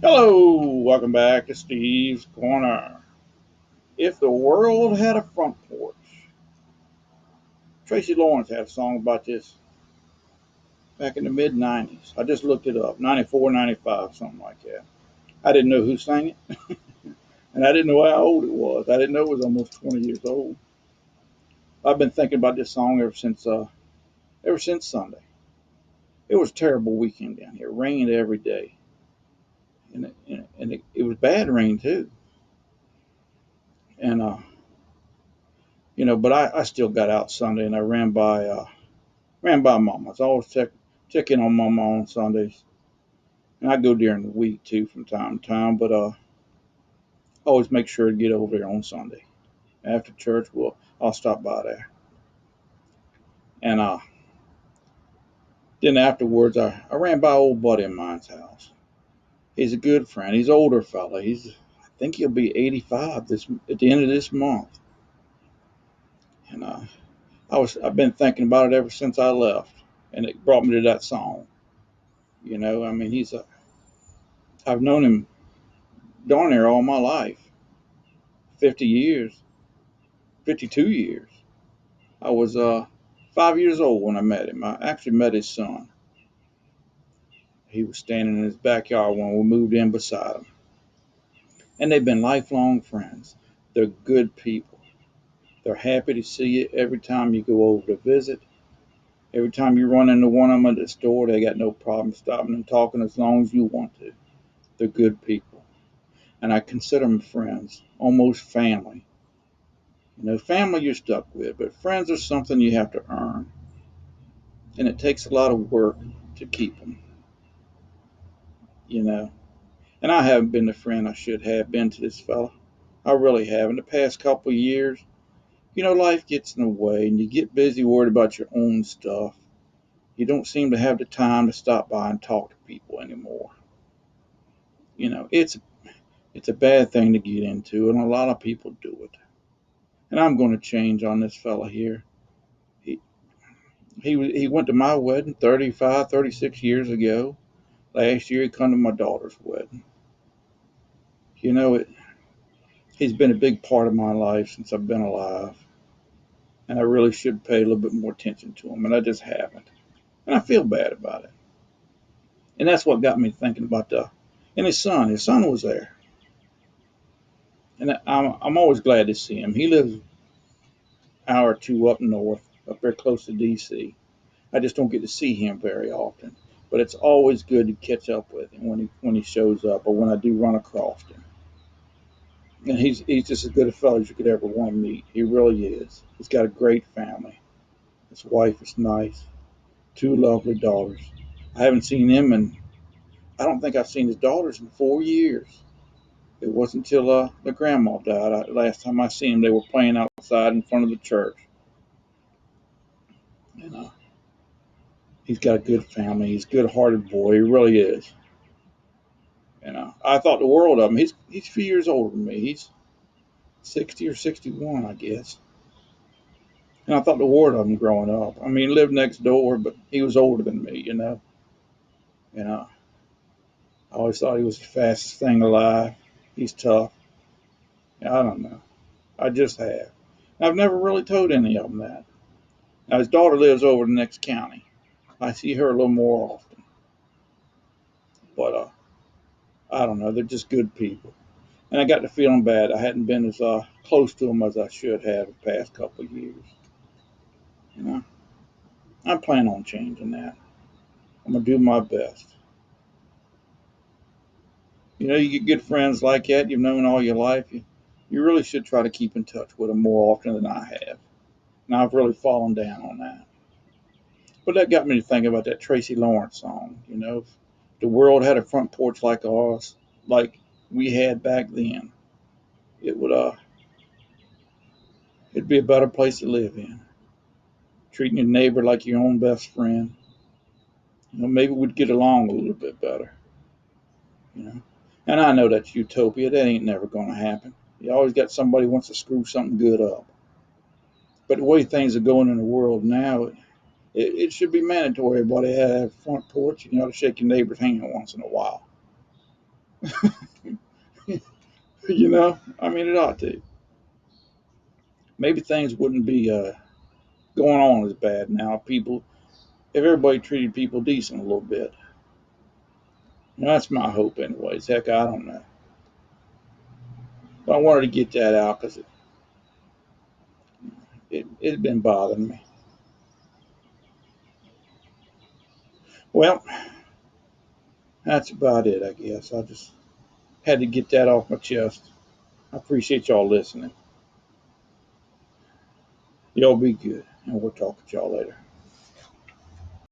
Hello, welcome back to Steve's Corner. If the world had a front porch, Tracy Lawrence had a song about this back in the mid 90s. I just looked it up 94, 95, something like that. I didn't know who sang it, and I didn't know how old it was. I didn't know it was almost 20 years old. I've been thinking about this song ever since Sunday. It was a terrible weekend down here. It rained every day, and it was bad rain too. And but I still got out Sunday and I ran by Mama. I was always check in on Mama on Sundays, and I go during the week too from time to time. But always make sure to get over there on Sunday after church. I'll stop by there, and then afterwards I ran by an old buddy of mine's house. He's a good friend. He's an older fella. I think he'll be 85 this at the end of this month, and I've been thinking about it ever since I left, and it brought me to that song. I mean I've known him darn near all my life, 50 years, 52 years. I was 5 years old when I met him. I actually met his son. He was standing in his backyard when we moved in beside him. And they've been lifelong friends. They're good people. They're happy to see you every time you go over to visit. Every time you run into one of them at the store, they got no problem stopping and talking as long as you want to. They're good people. And I consider them friends, almost family. Family you're stuck with, but friends are something you have to earn. And it takes a lot of work to keep them, you know. And I haven't been the friend I should have been to this fella. I really have. In the past couple of years, life gets in the way and you get busy worried about your own stuff. You don't seem to have the time to stop by and talk to people anymore. It's a bad thing to get into, and a lot of people do it. And I'm going to change on this fella here. He he went to my wedding 35, 36 years ago. Last year he come to my daughter's wedding. You know it. He's been a big part of my life since I've been alive, and I really should pay a little bit more attention to him, and I just haven't. And I feel bad about it. And that's what got me thinking about and his son. His son was there, and I'm always glad to see him. He lives an hour or two up north, up there close to D.C. I just don't get to see him very often, but it's always good to catch up with him when he shows up or when I do run across him. And he's just as good a fellow as you could ever want to meet. He really is. He's got a great family. His wife is nice. Two lovely daughters. I haven't seen him, and I don't think I've seen his daughters in 4 years. It wasn't until the grandma died. Last time I seen him, they were playing outside in front of the church. And he's got a good family. He's a good-hearted boy. He really is. And I thought the world of him. He's a few years older than me. He's 60 or 61, I guess. And I thought the world of him growing up. I mean, he lived next door, but he was older than me. And I always thought he was the fastest thing alive. He's tough. I don't know. I just have. I've never really told any of them that. Now, his daughter lives over in the next county. I see her a little more often. But I don't know. They're just good people. And I got to feeling bad. I hadn't been as close to them as I should have the past couple of years. You know, I plan on changing that. I'm going to do my best. You get good friends like that you've known all your life. You really should try to keep in touch with them more often than I have. And I've really fallen down on that. But that got me to think about that Tracy Lawrence song. If the world had a front porch like ours, like we had back then, it would it'd be a better place to live in. Treating your neighbor like your own best friend. Maybe we'd get along a little bit better. You know, and I know that's utopia. That ain't never going to happen. You always got somebody who wants to screw something good up. But the way things are going in the world now, it should be mandatory. Everybody have a front porch. You know, to shake your neighbor's hand once in a while. You know, I mean, it ought to. Maybe things wouldn't be going on as bad now. People, if everybody treated people decent a little bit. And that's my hope, anyways. Heck, I don't know. But I wanted to get that out because it'd been bothering me. Well, that's about it, I guess. I just had to get that off my chest. I appreciate y'all listening. Y'all be good, and we'll talk to y'all later.